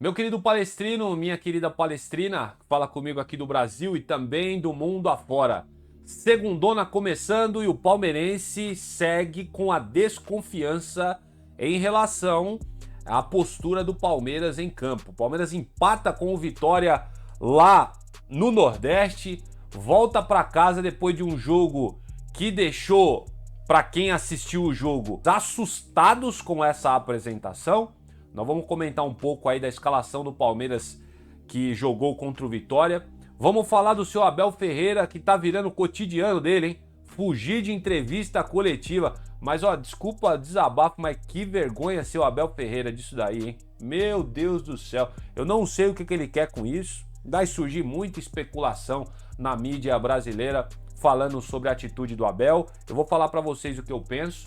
Meu querido palestrino, minha querida palestrina, que fala comigo aqui do Brasil e também do mundo afora. Segundona começando e o palmeirense segue com a desconfiança em relação à postura do Palmeiras em campo. O Palmeiras empata com o Vitória lá no Nordeste, volta para casa depois de um jogo que deixou, para quem assistiu o jogo, assustados com essa apresentação. Nós vamos comentar um pouco aí da escalação do Palmeiras que jogou contra o Vitória. Vamos falar do seu Abel Ferreira, que tá virando o cotidiano dele, hein? Fugir de entrevista coletiva. Mas, ó, desculpa desabafo, mas que vergonha ser o Abel Ferreira disso daí, hein? Meu Deus do céu. Eu não sei o que ele quer com isso. Vai surgir muita especulação na mídia brasileira falando sobre a atitude do Abel. Eu vou falar pra vocês o que eu penso.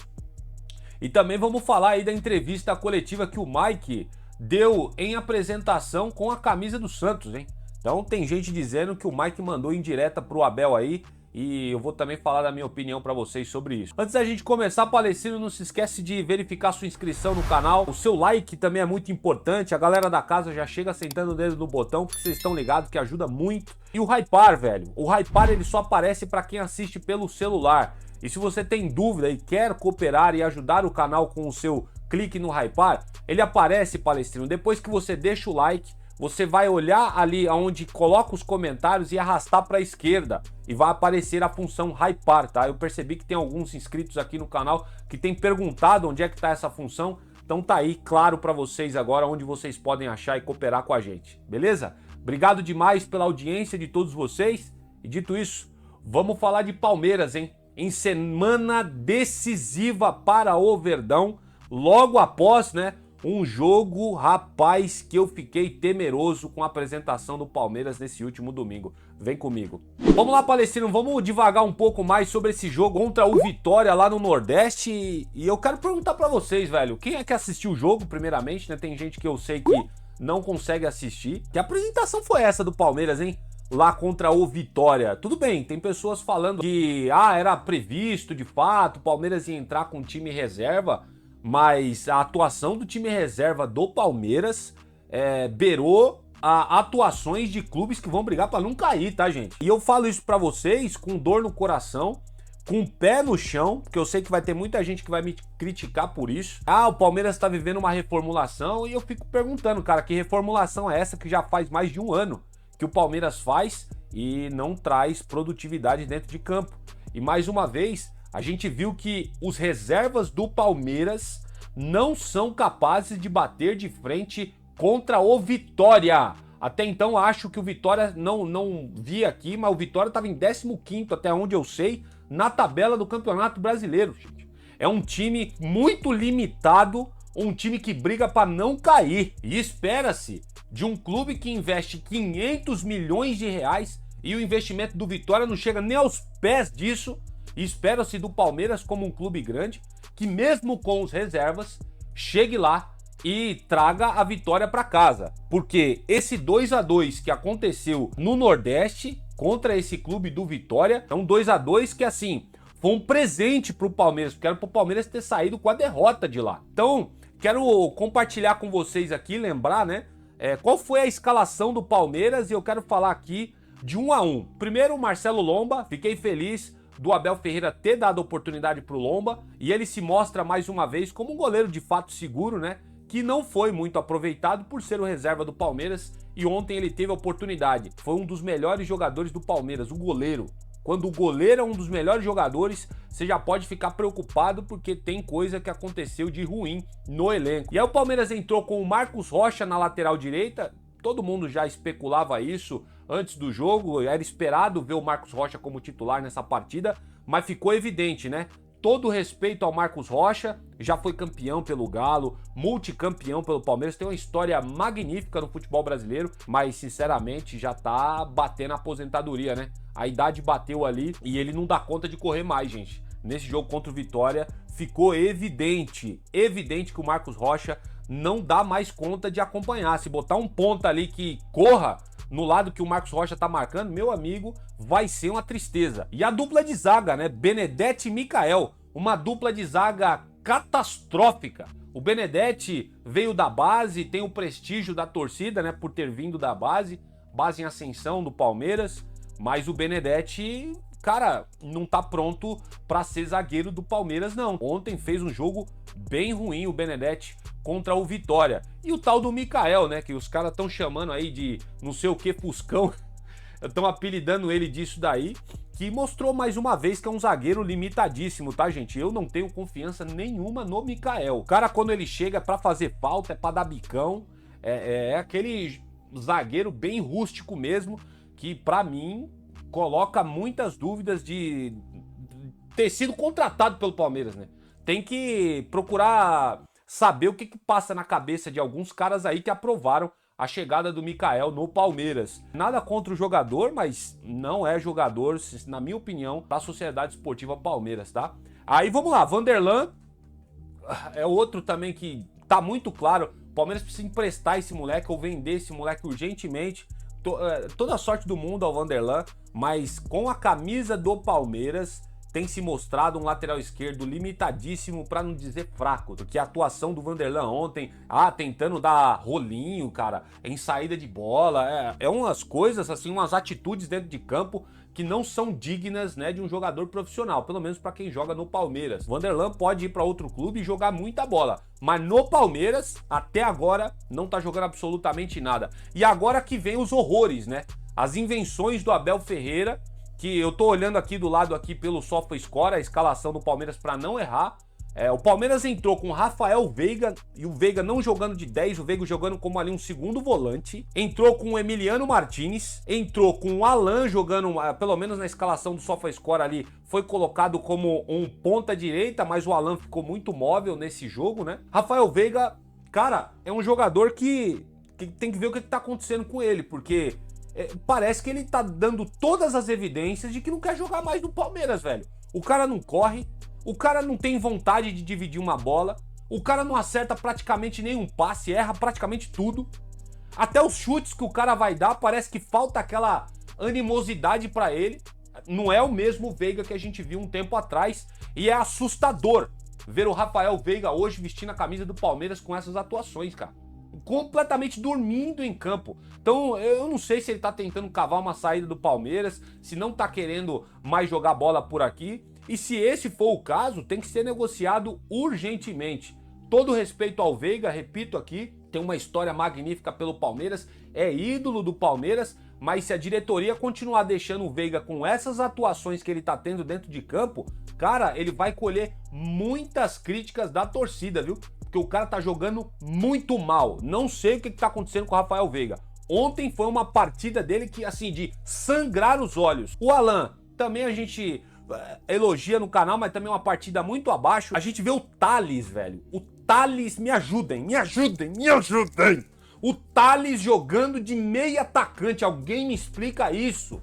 E também vamos falar aí da entrevista coletiva que o Mike deu em apresentação com a camisa do Santos, hein? Então tem gente dizendo que o Mike mandou indireta pro Abel aí e eu vou também falar da minha opinião pra vocês sobre isso. Antes da gente começar, Palestino, não se esquece de verificar sua inscrição no canal. O seu like também é muito importante. A galera da casa já chega sentando o dedo no botão, porque vocês estão ligados que ajuda muito. E o Hypar, velho. O Hypar, ele só aparece pra quem assiste pelo celular. E se você tem dúvida e quer cooperar e ajudar o canal com o seu clique no Hypar, ele aparece, Palestrino. Depois que você deixa o like, você vai olhar ali onde coloca os comentários e arrastar para a esquerda. E vai aparecer a função Hypar, tá? Eu percebi que tem alguns inscritos aqui no canal que tem perguntado onde é que tá essa função. Então tá aí, claro para vocês agora, onde vocês podem achar e cooperar com a gente. Beleza? Obrigado demais pela audiência de todos vocês. E dito isso, vamos falar de Palmeiras, hein? Em semana decisiva para o Verdão, logo após, né, um jogo, rapaz, que eu fiquei temeroso com a apresentação do Palmeiras nesse último domingo. Vem comigo. Vamos lá, Palestino, vamos devagar um pouco mais sobre esse jogo contra o Vitória lá no Nordeste. E eu quero perguntar pra vocês, velho, quem é que assistiu o jogo, primeiramente, né? Tem gente que eu sei que não consegue assistir. Que apresentação foi essa do Palmeiras, hein? Lá contra o Vitória. Tudo bem, tem pessoas falando que era previsto de fato, o Palmeiras ia entrar com time reserva, mas a atuação do time reserva do Palmeiras beirou atuações de clubes que vão brigar para não cair, tá, gente? E eu falo isso para vocês com dor no coração, com o pé no chão, porque eu sei que vai ter muita gente que vai me criticar por isso. O Palmeiras tá vivendo uma reformulação e eu fico perguntando, cara, que reformulação é essa que já faz mais de um ano que o Palmeiras faz e não traz produtividade dentro de campo. E mais uma vez, a gente viu que os reservas do Palmeiras não são capazes de bater de frente contra o Vitória. Até então, acho que o Vitória, não vi aqui, mas o Vitória estava em 15º, até onde eu sei, na tabela do Campeonato Brasileiro, gente. É um time muito limitado, um time que briga para não cair. E espera-se de um clube que investe 500 milhões de reais e o investimento do Vitória não chega nem aos pés disso. E espera-se do Palmeiras como um clube grande que mesmo com os reservas chegue lá e traga a vitória para casa. Porque esse 2-2 que aconteceu no Nordeste contra esse clube do Vitória é um 2-2 que assim foi um presente pro Palmeiras, porque era pro Palmeiras ter saído com a derrota de lá. Então, quero compartilhar com vocês aqui, lembrar, né? Qual foi a escalação do Palmeiras e eu quero falar aqui de 1 a 1. Primeiro, o Marcelo Lomba, fiquei feliz do Abel Ferreira ter dado oportunidade pro Lomba e ele se mostra mais uma vez como um goleiro de fato seguro, né? Que não foi muito aproveitado por ser o reserva do Palmeiras e ontem ele teve a oportunidade. Foi um dos melhores jogadores do Palmeiras, o goleiro. Quando o goleiro é um dos melhores jogadores, você já pode ficar preocupado porque tem coisa que aconteceu de ruim no elenco. E aí o Palmeiras entrou com o Marcos Rocha na lateral direita, todo mundo já especulava isso antes do jogo, era esperado ver o Marcos Rocha como titular nessa partida, mas ficou evidente, né? Todo respeito ao Marcos Rocha, já foi campeão pelo Galo, multicampeão pelo Palmeiras, tem uma história magnífica no futebol brasileiro, mas sinceramente já tá batendo a aposentadoria, né? A idade bateu ali e ele não dá conta de correr mais, gente. Nesse jogo contra o Vitória ficou evidente que o Marcos Rocha não dá mais conta de acompanhar. Se botar um ponta ali que corra no lado que o Marcos Rocha tá marcando, meu amigo, vai ser uma tristeza. E a dupla de zaga, né? Benedetti e Michael, uma dupla de zaga catastrófica. O Benedetti veio da base, tem o prestígio da torcida, né, por ter vindo da base em ascensão do Palmeiras, mas o Benedetti, cara, não tá pronto pra ser zagueiro do Palmeiras, não. Ontem fez um jogo bem ruim o Benedetti contra o Vitória. E o tal do Mikael, né, que os caras estão chamando aí de não sei o que Fuscão, estão apelidando ele disso daí, que mostrou mais uma vez que é um zagueiro limitadíssimo, tá, gente? Eu não tenho confiança nenhuma no Mikael. O cara, quando ele chega pra fazer falta, é pra dar bicão, é aquele zagueiro bem rústico mesmo, que pra mim coloca muitas dúvidas de ter sido contratado pelo Palmeiras, né? Tem que procurar saber o que passa na cabeça de alguns caras aí que aprovaram a chegada do Mikael no Palmeiras. Nada contra o jogador, mas não é jogador, na minha opinião, da Sociedade Esportiva Palmeiras, tá? Aí vamos lá, Vanderlan é outro também que tá muito claro. O Palmeiras precisa emprestar esse moleque ou vender esse moleque urgentemente. Toda a sorte do mundo ao Vanderlan, mas com a camisa do Palmeiras tem se mostrado um lateral esquerdo limitadíssimo, para não dizer fraco, porque a atuação do Vanderlan ontem, tentando dar rolinho, cara, em saída de bola, é umas coisas assim, umas atitudes dentro de campo que não são dignas, né, de um jogador profissional, pelo menos para quem joga no Palmeiras. Vanderlan pode ir para outro clube e jogar muita bola, mas no Palmeiras, até agora, não tá jogando absolutamente nada. E agora que vem os horrores, né? As invenções do Abel Ferreira, que eu tô olhando aqui do lado aqui pelo SofaScore, a escalação do Palmeiras para não errar. O Palmeiras entrou com Rafael Veiga, e o Veiga não jogando de 10, o Veiga jogando como ali um segundo volante. Entrou com o Emiliano Martinez, entrou com o Alan jogando, pelo menos na escalação do SofaScore ali, foi colocado como um ponta direita, mas o Alan ficou muito móvel nesse jogo, né? Rafael Veiga, cara, é um jogador que tem que ver o que tá acontecendo com ele, porque parece que ele tá dando todas as evidências de que não quer jogar mais no Palmeiras, velho. O cara não corre, o cara não tem vontade de dividir uma bola, o cara não acerta praticamente nenhum passe, erra praticamente tudo. Até os chutes que o cara vai dar, parece que falta aquela animosidade pra ele. Não é o mesmo Veiga que a gente viu um tempo atrás, e é assustador ver o Rafael Veiga hoje vestindo a camisa do Palmeiras com essas atuações, cara. Completamente dormindo em campo. Então eu não sei se ele tá tentando cavar uma saída do Palmeiras, se não tá querendo mais jogar bola por aqui. E se esse for o caso, tem que ser negociado urgentemente. Todo respeito ao Veiga, repito aqui, tem uma história magnífica pelo Palmeiras, é ídolo do Palmeiras, mas se a diretoria continuar deixando o Veiga com essas atuações que ele tá tendo dentro de campo, cara, ele vai colher muitas críticas da torcida, viu? Porque o cara tá jogando muito mal. Não sei o que tá acontecendo com o Rafael Veiga. Ontem foi uma partida dele que, assim, de sangrar os olhos. O Alan, também a gente elogia no canal, mas também é uma partida muito abaixo. A gente vê o Thales, velho. O Thales, me ajudem. O Thales jogando de meio atacante. Alguém me explica isso?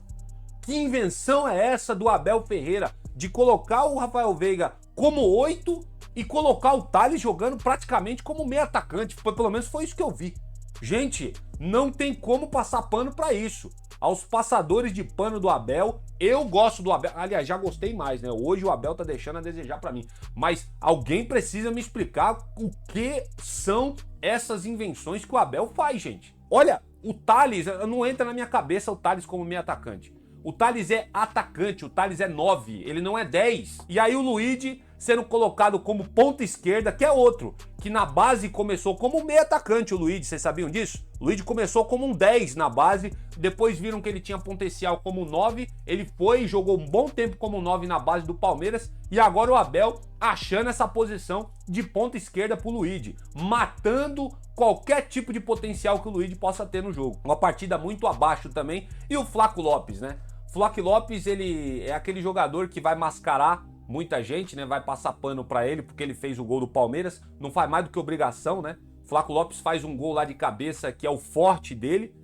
Que invenção é essa do Abel Ferreira de colocar o Rafael Veiga como 8 e colocar o Thales jogando praticamente como meio atacante? Pelo menos foi isso que eu vi. Gente, não tem como passar pano pra isso. Aos passadores de pano do Abel, eu gosto do Abel. Aliás, já gostei mais, né? Hoje o Abel tá deixando a desejar pra mim. Mas alguém precisa me explicar o que são essas invenções que o Abel faz, gente. Olha, o Thales, não entra na minha cabeça o Thales como meio atacante. O Thales é atacante, o Thales é 9, ele não é 10. E aí o Luigi sendo colocado como ponta esquerda, que é outro, que na base começou como meio atacante o Luigi, vocês sabiam disso? O Luigi começou como um 10 na base, depois viram que ele tinha potencial como 9, ele foi e jogou um bom tempo como 9 na base do Palmeiras, e agora o Abel achando essa posição de ponta esquerda pro Luigi, matando qualquer tipo de potencial que o Luigi possa ter no jogo. Uma partida muito abaixo também, e o Flaco Lopes, né? Flaco Lopes, ele é aquele jogador que vai mascarar muita gente, né? Vai passar pano pra ele porque ele fez o gol do Palmeiras. Não faz mais do que obrigação, né? Flaco Lopes faz um gol lá de cabeça que é o forte dele.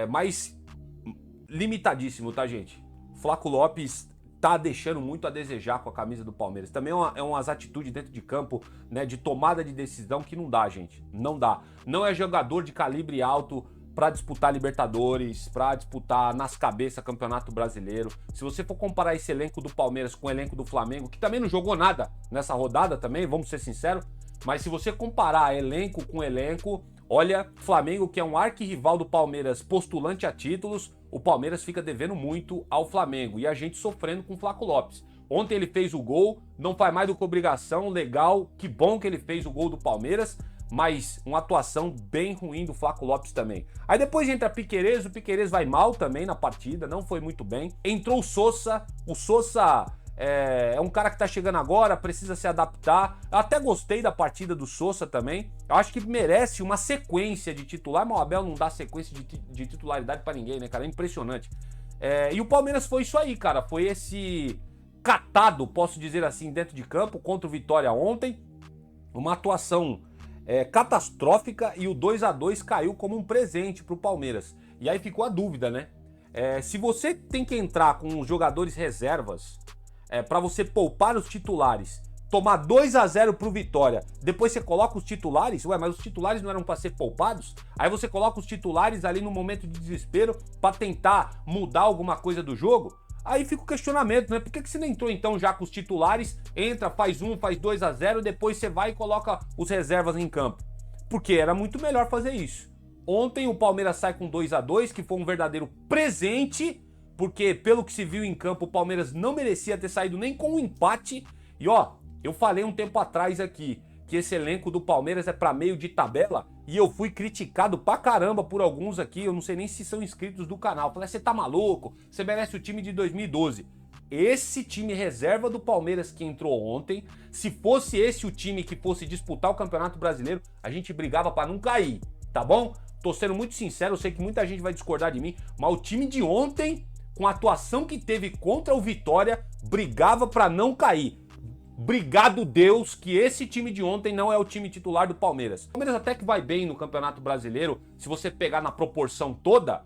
Mas limitadíssimo, tá, gente? Flaco Lopes tá deixando muito a desejar com a camisa do Palmeiras. Também é umas atitudes dentro de campo, né? De tomada de decisão que não dá, gente. Não dá. Não é jogador de calibre alto para disputar Libertadores, para disputar nas cabeças Campeonato Brasileiro. Se você for comparar esse elenco do Palmeiras com o elenco do Flamengo, que também não jogou nada nessa rodada também, vamos ser sinceros, Mas se você comparar elenco com elenco, olha, Flamengo, que é um arquirrival do Palmeiras, postulante a títulos, o Palmeiras fica devendo muito ao Flamengo. E a gente sofrendo com o Flaco Lopes. Ontem ele fez o gol, não faz mais do que obrigação, legal, que bom que ele fez o gol do Palmeiras, mas uma atuação bem ruim do Flaco Lopes também. Aí depois entra Piquerez, o Piquerez vai mal também na partida, não foi muito bem. Entrou o Sousa é um cara que tá chegando agora, precisa se adaptar. Eu até gostei da partida do Sousa também. Eu acho que merece uma sequência de titular, mas o Abel não dá sequência de titularidade pra ninguém, né, cara? É impressionante. E o Palmeiras foi isso aí, cara. Foi esse catado, posso dizer assim, dentro de campo contra o Vitória ontem. Uma atuação catastrófica e o 2-2 caiu como um presente pro Palmeiras. E aí ficou a dúvida, né? Se você tem que entrar com os jogadores reservas para você poupar os titulares, tomar 2-0 pro Vitória, depois você coloca os titulares, mas os titulares não eram para ser poupados? Aí você coloca os titulares ali no momento de desespero para tentar mudar alguma coisa do jogo? Aí fica o questionamento, né? Por que você não entrou então já com os titulares, entra, faz 2-0, depois você vai e coloca os reservas em campo? Porque era muito melhor fazer isso. Ontem o Palmeiras sai com 2-2, que foi um verdadeiro presente, porque pelo que se viu em campo, o Palmeiras não merecia ter saído nem com um empate. E ó, eu falei um tempo atrás aqui que esse elenco do Palmeiras é para meio de tabela, e eu fui criticado pra caramba por alguns aqui, eu não sei nem se são inscritos do canal. Falei, você tá maluco? Você merece o time de 2012. Esse time reserva do Palmeiras que entrou ontem, se fosse esse o time que fosse disputar o Campeonato Brasileiro, a gente brigava pra não cair, tá bom? Tô sendo muito sincero, eu sei que muita gente vai discordar de mim, mas o time de ontem, com a atuação que teve contra o Vitória, brigava pra não cair. Obrigado Deus que esse time de ontem não é o time titular do Palmeiras. O Palmeiras até que vai bem no Campeonato Brasileiro, se você pegar na proporção toda,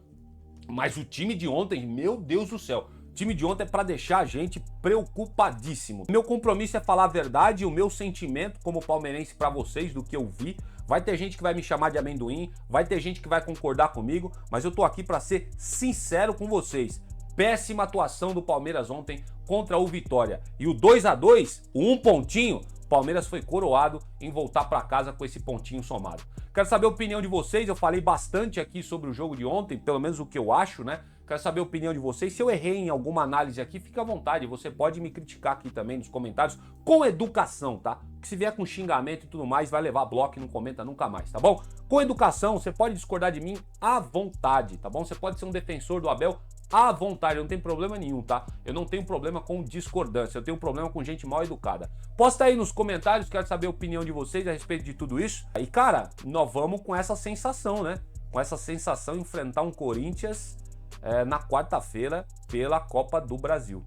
mas o time de ontem, meu Deus do céu, o time de ontem é pra deixar a gente preocupadíssimo. Meu compromisso é falar a verdade e o meu sentimento como palmeirense pra vocês do que eu vi. Vai ter gente que vai me chamar de amendoim, vai ter gente que vai concordar comigo, mas eu tô aqui pra ser sincero com vocês. Péssima atuação do Palmeiras ontem contra o Vitória. E o 2-2, o um pontinho, o Palmeiras foi coroado em voltar para casa com esse pontinho somado. Quero saber a opinião de vocês, eu falei bastante aqui sobre o jogo de ontem, pelo menos o que eu acho, né? Quero saber a opinião de vocês. Se eu errei em alguma análise aqui, fica à vontade. Você pode me criticar aqui também nos comentários, com educação, tá? Que se vier com xingamento e tudo mais, vai levar bloco e não comenta nunca mais, tá bom? Com educação, você pode discordar de mim à vontade, tá bom? Você pode ser um defensor do Abel à vontade, não tem problema nenhum, tá? Eu não tenho problema com discordância, eu tenho problema com gente mal educada. Posta aí nos comentários, quero saber a opinião de vocês a respeito de tudo isso. E cara, nós vamos com essa sensação, né? Com essa sensação enfrentar um Corinthians na quarta-feira pela Copa do Brasil.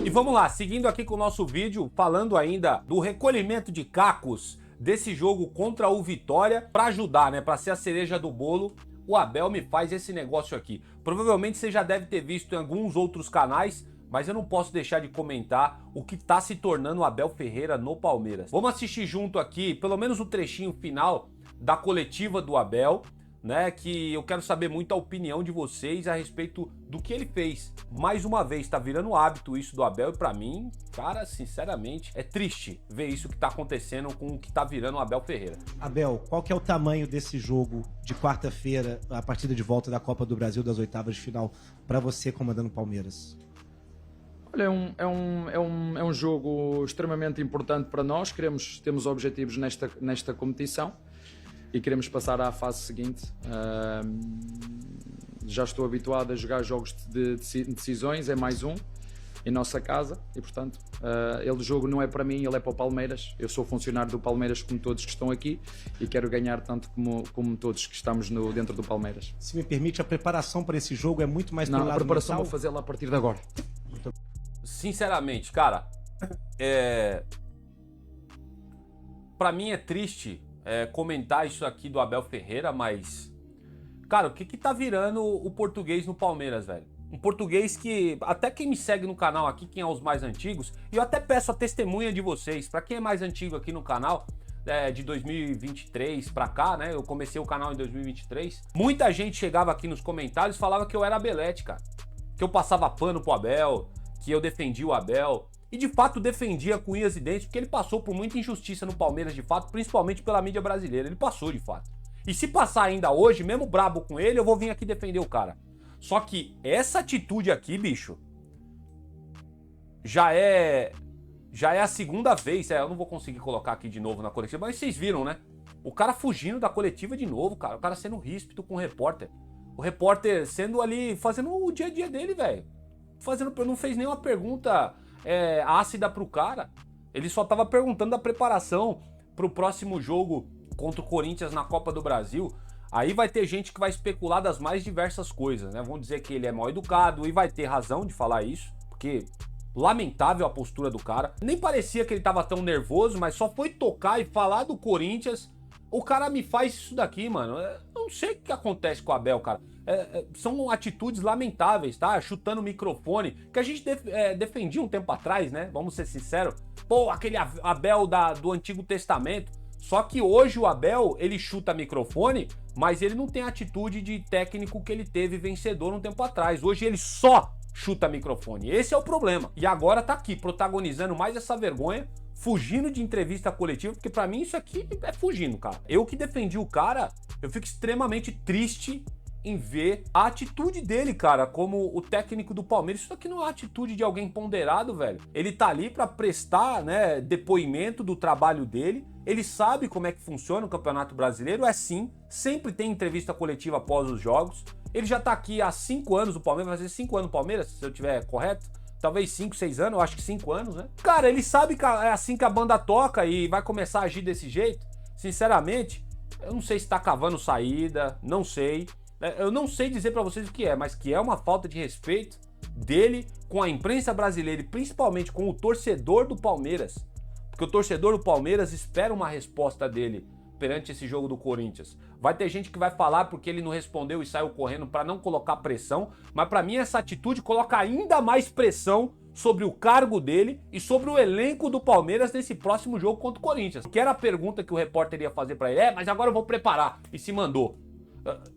E vamos lá, seguindo aqui com o nosso vídeo, falando ainda do recolhimento de cacos desse jogo contra o Vitória, para ajudar, né? Para ser a cereja do bolo, o Abel me faz esse negócio aqui. Provavelmente você já deve ter visto em alguns outros canais, mas eu não posso deixar de comentar o que tá se tornando o Abel Ferreira no Palmeiras. Vamos assistir junto aqui, pelo menos o trechinho final da coletiva do Abel, né? Que eu quero saber muito a opinião de vocês a respeito do que ele fez. Mais uma vez, tá virando hábito isso do Abel e pra mim, cara, sinceramente, é triste ver isso que tá acontecendo com o que tá virando o Abel Ferreira. Abel, qual que é o tamanho desse jogo de quarta-feira, a partida de volta da Copa do Brasil das oitavas de final, pra você comandando o Palmeiras? Olha, é um jogo extremamente importante para nós. Temos objetivos nesta competição e queremos passar à fase seguinte. Já estou habituado a jogar jogos de decisões, é mais um em nossa casa e, portanto, o jogo não é para mim, ele é para o Palmeiras. Eu sou funcionário do Palmeiras como todos que estão aqui e quero ganhar tanto como todos que estamos dentro do Palmeiras. Se me permite, a preparação para esse jogo é muito mais pelo lado mental? A preparação mental? vou fazê-la a partir de agora. Sinceramente, cara, pra mim é triste comentar isso aqui do Abel Ferreira, mas, cara, o que tá virando o português no Palmeiras, velho? Um português que, até quem me segue no canal aqui, quem é os mais antigos, e eu até peço a testemunha de vocês, pra quem é mais antigo aqui no canal, de 2023 pra cá, né? Eu comecei o canal em 2023. Muita gente chegava aqui nos comentários e falava que eu era Abelete, cara. Que eu passava pano pro Abel, que eu defendia o Abel. e de fato defendia com unhas e dentes, porque ele passou por muita injustiça no Palmeiras de fato, principalmente pela mídia brasileira. Ele passou de fato. E se passar ainda hoje, mesmo brabo com ele, eu vou vir aqui defender o cara. Só que essa atitude aqui, bicho, já é a segunda vez. Eu não vou conseguir colocar aqui de novo na coletiva, mas vocês viram, né? O cara fugindo da coletiva de novo, cara. O cara sendo ríspido com o repórter. O repórter sendo ali, fazendo o dia a dia dele, velho. Não fez nenhuma pergunta ácida pro cara. Ele só tava perguntando da preparação pro próximo jogo contra o Corinthians na Copa do Brasil. Aí vai ter gente que vai especular das mais diversas coisas, né? Vão dizer que ele é mal educado e vai ter razão de falar isso, porque lamentável a postura do cara. Nem parecia que ele tava tão nervoso, mas só foi tocar e falar do Corinthians. O cara me faz isso daqui, mano. Eu não sei o que acontece com o Abel, cara. São atitudes lamentáveis, tá? Chutando o microfone, que a gente defendia um tempo atrás, né? Vamos ser sinceros. Pô, aquele Abel do Antigo Testamento. Só que hoje o Abel, ele chuta microfone, mas ele não tem a atitude de técnico que ele teve vencedor um tempo atrás. Hoje ele só chuta microfone. Esse é o problema. E agora tá aqui, protagonizando mais essa vergonha, fugindo de entrevista coletiva, porque pra mim isso aqui é fugindo, cara. Eu que defendi o cara, eu fico extremamente triste em ver a atitude dele, cara, como o técnico do Palmeiras. Isso aqui não é a atitude de alguém ponderado, velho. Ele tá ali pra prestar, né, depoimento do trabalho dele. Ele sabe como é que funciona o Campeonato Brasileiro, sim, sempre tem entrevista coletiva após os jogos. Ele já tá aqui há 5 anos no Palmeiras, vai ser 5 anos no Palmeiras, se eu tiver correto. Talvez 5, 6 anos, eu acho que 5 anos, né? Cara, ele sabe que é assim que a banda toca e vai começar a agir desse jeito. Sinceramente, eu não sei se tá cavando saída, não sei. Eu não sei dizer pra vocês o que é, mas que é uma falta de respeito dele com a imprensa brasileira e principalmente com o torcedor do Palmeiras. Porque o torcedor do Palmeiras espera uma resposta dele perante esse jogo do Corinthians. Vai ter gente que vai falar porque ele não respondeu e saiu correndo pra não colocar pressão, mas pra mim essa atitude coloca ainda mais pressão sobre o cargo dele e sobre o elenco do Palmeiras nesse próximo jogo contra o Corinthians. Que era a pergunta que o repórter ia fazer pra ele. Mas agora eu vou preparar. E se mandou.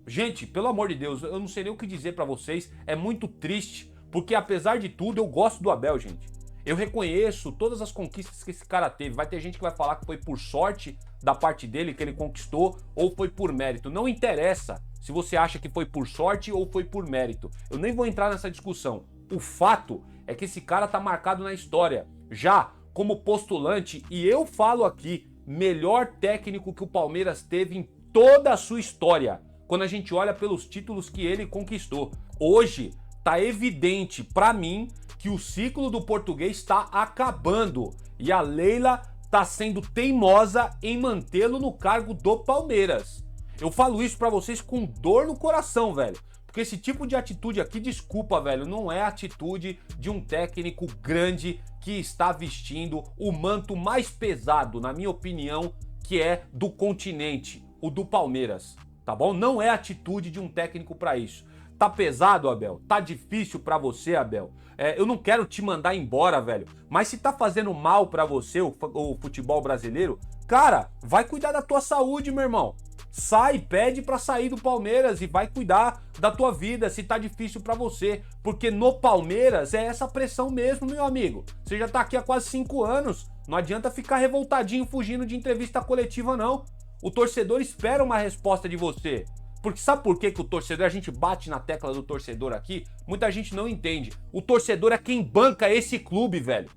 Gente, pelo amor de Deus, eu não sei nem o que dizer pra vocês. É muito triste, porque apesar de tudo, eu gosto do Abel, gente. Eu reconheço todas as conquistas que esse cara teve. Vai ter gente que vai falar que foi por sorte da parte dele que ele conquistou ou foi por mérito. Não interessa se você acha que foi por sorte ou foi por mérito. Eu nem vou entrar nessa discussão. O fato é que esse cara tá marcado na história, já como postulante, e eu falo aqui, melhor técnico que o Palmeiras teve em toda a sua história, quando a gente olha pelos títulos que ele conquistou. Hoje, tá evidente pra mim que o ciclo do português está acabando e a Leila tá sendo teimosa em mantê-lo no cargo do Palmeiras. Eu falo isso pra vocês com dor no coração, velho. Porque esse tipo de atitude aqui, desculpa, velho, não é a atitude de um técnico grande que está vestindo o manto mais pesado, na minha opinião, que é do continente, o do Palmeiras, tá bom? Não é a atitude de um técnico pra isso. Tá pesado, Abel? Tá difícil pra você, Abel? Eu não quero te mandar embora, velho. Mas se tá fazendo mal pra você o futebol brasileiro, cara, vai cuidar da tua saúde, meu irmão. Sai, pede pra sair do Palmeiras e vai cuidar da tua vida se tá difícil pra você. Porque no Palmeiras é essa pressão mesmo, meu amigo. Você já tá aqui há quase 5 anos. Não adianta ficar revoltadinho fugindo de entrevista coletiva, não. O torcedor espera uma resposta de você. Porque sabe por que o torcedor, a gente bate na tecla do torcedor aqui? Muita gente não entende. O torcedor é quem banca esse clube, velho.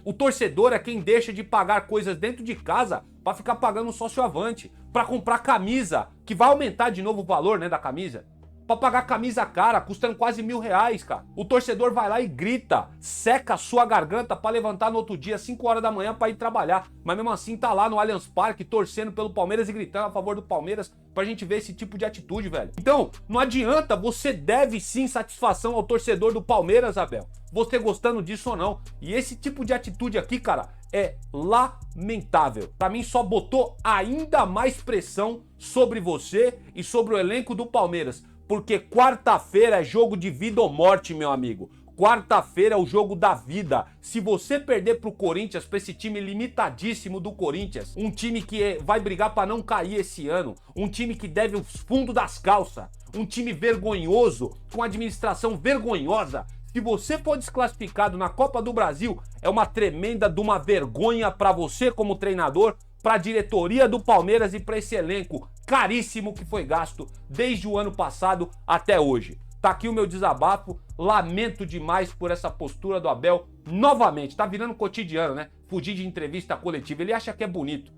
O torcedor é quem deixa de pagar coisas dentro de casa pra ficar pagando um sócio-avante, pra comprar camisa, que vai aumentar de novo o valor, né, da camisa. Pra pagar camisa cara, custando quase R$1.000, cara. O torcedor vai lá e grita, seca a sua garganta pra levantar no outro dia, 5 horas da manhã, pra ir trabalhar. Mas mesmo assim tá lá no Allianz Parque, torcendo pelo Palmeiras e gritando a favor do Palmeiras, pra gente ver esse tipo de atitude, velho. Então, não adianta, você deve sim satisfação ao torcedor do Palmeiras, Abel. Você gostando disso ou não. E esse tipo de atitude aqui, cara, é lamentável. Pra mim só botou ainda mais pressão sobre você e sobre o elenco do Palmeiras. Porque quarta-feira é jogo de vida ou morte, meu amigo. Quarta-feira é o jogo da vida. Se você perder pro Corinthians, pra esse time limitadíssimo do Corinthians, um time que vai brigar pra não cair esse ano, um time que deve os fundos das calças, um time vergonhoso, com administração vergonhosa, Se você for desclassificado na Copa do Brasil, é uma tremenda de uma vergonha para você como treinador, para a diretoria do Palmeiras e para esse elenco caríssimo que foi gasto desde o ano passado até hoje. Tá aqui o meu desabafo, lamento demais por essa postura do Abel, novamente, tá virando cotidiano, né? Fugir de entrevista coletiva, ele acha que é bonito.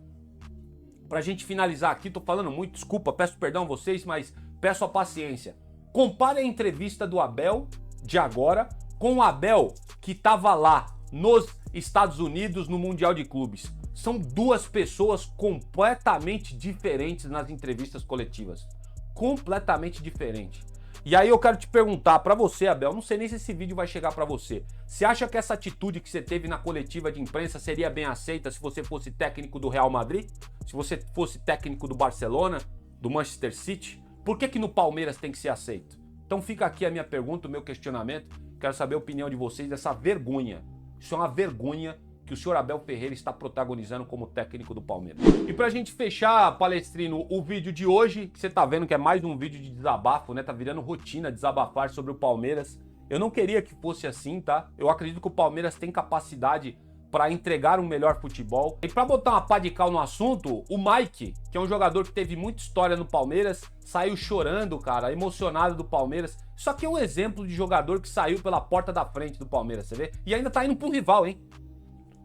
Pra gente finalizar aqui, tô falando muito, desculpa, peço perdão a vocês, mas peço a paciência. Compare a entrevista do Abel de agora com o Abel que tava lá nos Estados Unidos no Mundial de Clubes. São duas pessoas completamente diferentes nas entrevistas coletivas. Completamente diferentes. E aí eu quero te perguntar pra você, Abel, não sei nem se esse vídeo vai chegar pra você. Você acha que essa atitude que você teve na coletiva de imprensa seria bem aceita se você fosse técnico do Real Madrid? Se você fosse técnico do Barcelona, do Manchester City? Por que no Palmeiras tem que ser aceito? Então fica aqui a minha pergunta, o meu questionamento. Quero saber a opinião de vocês dessa vergonha. Isso é uma vergonha que o senhor Abel Ferreira está protagonizando como técnico do Palmeiras. E pra gente fechar, Palestrino, o vídeo de hoje, que você tá vendo que é mais um vídeo de desabafo, né? Tá virando rotina desabafar sobre o Palmeiras. Eu não queria que fosse assim, tá? Eu acredito que o Palmeiras tem capacidade para entregar um melhor futebol. E para botar uma pá de cal no assunto, o Mike, que é um jogador que teve muita história no Palmeiras, saiu chorando, cara, emocionado do Palmeiras. Isso aqui é um exemplo de jogador que saiu pela porta da frente do Palmeiras, você vê? E ainda tá indo pra um rival, hein?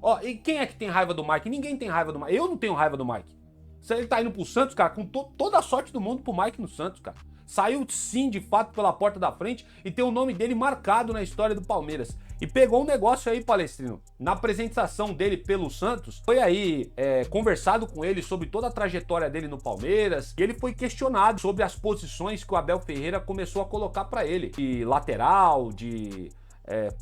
Ó, e quem é que tem raiva do Mike? Ninguém tem raiva do Mike. Eu não tenho raiva do Mike. Se ele tá indo pro Santos, cara, com toda a sorte do mundo pro Mike no Santos, cara. Saiu sim, de fato, pela porta da frente e tem o nome dele marcado na história do Palmeiras. E pegou um negócio aí, Palestrino. Na apresentação dele pelo Santos, foi aí conversado com ele sobre toda a trajetória dele no Palmeiras. E ele foi questionado sobre as posições que o Abel Ferreira começou a colocar pra ele. De lateral, de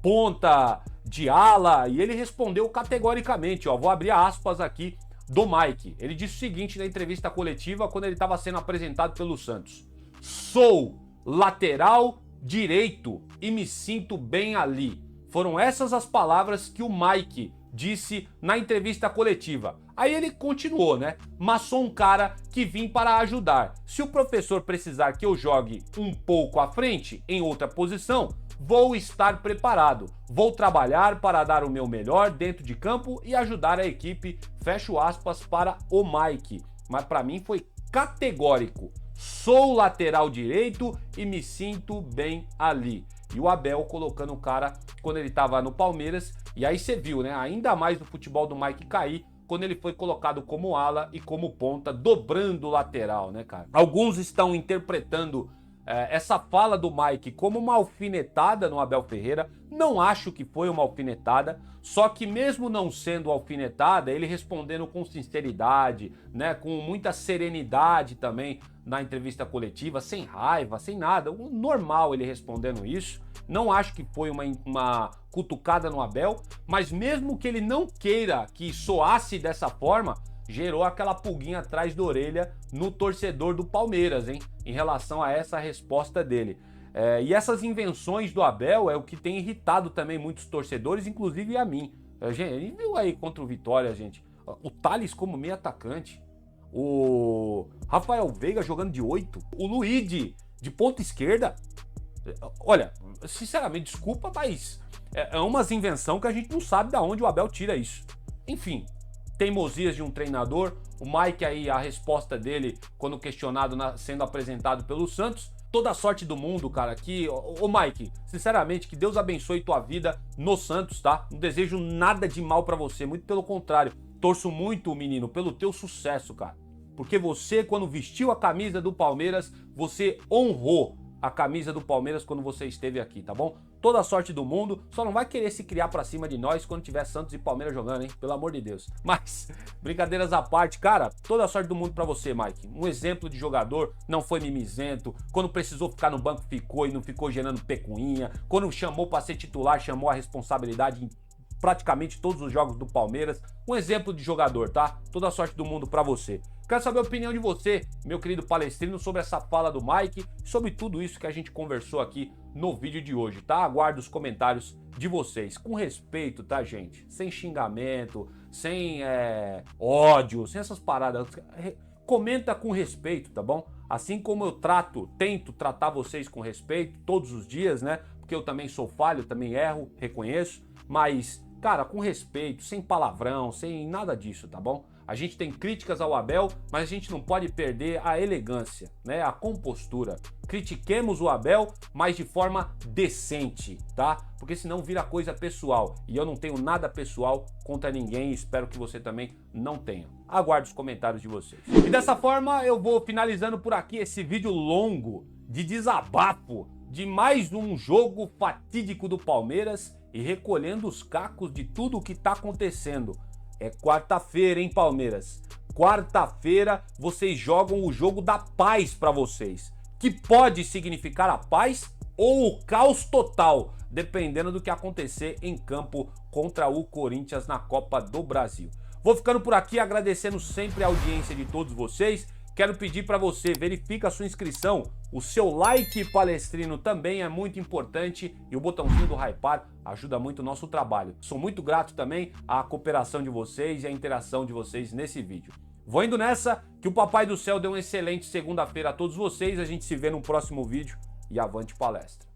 ponta, de ala. E ele respondeu categoricamente, ó. Vou abrir aspas aqui do Mike. Ele disse o seguinte na entrevista coletiva quando ele estava sendo apresentado pelo Santos. Sou lateral direito e me sinto bem ali. Foram essas as palavras que o Mike disse na entrevista coletiva. Aí ele continuou, né? Mas sou um cara que vim para ajudar. Se o professor precisar que eu jogue um pouco à frente, em outra posição, vou estar preparado. Vou trabalhar para dar o meu melhor dentro de campo e ajudar a equipe. Fecho aspas para o Mike. Mas para mim foi categórico. Sou lateral direito e me sinto bem ali. E o Abel colocando o cara quando ele tava no Palmeiras. E aí você viu, né? Ainda mais o futebol do Mike cair quando ele foi colocado como ala e como ponta, dobrando o lateral, né, cara? Alguns estão interpretando essa fala do Mike como uma alfinetada no Abel Ferreira. Não acho que foi uma alfinetada, só que mesmo não sendo alfinetada, ele respondendo com sinceridade, né, com muita serenidade também na entrevista coletiva, sem raiva, sem nada, normal ele respondendo isso. Não acho que foi uma cutucada no Abel, mas mesmo que ele não queira que soasse dessa forma, gerou aquela pulguinha atrás da orelha no torcedor do Palmeiras, hein? Em relação a essa resposta dele. E essas invenções do Abel é o que tem irritado também muitos torcedores, inclusive a mim. Ele viu aí contra o Vitória, gente. O Thales como meio atacante. O Rafael Veiga jogando de 8. O Luigi de ponta esquerda. Olha, sinceramente, desculpa, mas é umas invenção que a gente não sabe de onde o Abel tira isso. Enfim, teimosias de um treinador. O Mike aí, a resposta dele quando questionado sendo apresentado pelo Santos. Toda a sorte do mundo, cara, que... Ô Mike, sinceramente, que Deus abençoe tua vida no Santos, tá? Não desejo nada de mal pra você, muito pelo contrário. Torço muito, menino, pelo teu sucesso, cara. Porque você, quando vestiu a camisa do Palmeiras, você honrou a camisa do Palmeiras quando você esteve aqui, tá bom? Toda a sorte do mundo, só não vai querer se criar pra cima de nós quando tiver Santos e Palmeiras jogando, hein? Pelo amor de Deus. Mas, brincadeiras à parte, cara, toda a sorte do mundo pra você, Mike. Um exemplo de jogador, não foi mimizento, quando precisou ficar no banco ficou e não ficou gerando pecuinha, quando chamou pra ser titular, chamou a responsabilidade em praticamente todos os jogos do Palmeiras. Um exemplo de jogador, tá? Toda a sorte do mundo pra você. Quero saber a opinião de você, meu querido Palestrino, sobre essa fala do Mike, sobre tudo isso que a gente conversou aqui no vídeo de hoje, tá? Aguardo os comentários de vocês, com respeito, tá, gente? Sem xingamento, sem ódio, sem essas paradas. Comenta com respeito, tá bom? Assim como eu tento tratar vocês com respeito todos os dias, né? porque eu também sou falho, também erro, reconheço, mas, cara, com respeito, sem palavrão, sem nada disso, tá bom? A gente tem críticas ao Abel, mas a gente não pode perder a elegância, né? A compostura. Critiquemos o Abel, mas de forma decente, tá? Porque senão vira coisa pessoal. E eu não tenho nada pessoal contra ninguém e espero que você também não tenha. Aguardo os comentários de vocês. E dessa forma eu vou finalizando por aqui esse vídeo longo de desabafo de mais um jogo fatídico do Palmeiras e recolhendo os cacos de tudo o que tá acontecendo. É quarta-feira, hein, Palmeiras? Quarta-feira vocês jogam o jogo da paz pra vocês, que pode significar a paz ou o caos total, dependendo do que acontecer em campo contra o Corinthians na Copa do Brasil. Vou ficando por aqui agradecendo sempre a audiência de todos vocês. Quero pedir para você, verifica a sua inscrição, o seu like palestrino também é muito importante e o botãozinho do hypar ajuda muito o nosso trabalho. Sou muito grato também à cooperação de vocês e à interação de vocês nesse vídeo. Vou indo nessa, que o Papai do Céu dê uma excelente segunda-feira a todos vocês, a gente se vê no próximo vídeo e avante palestra.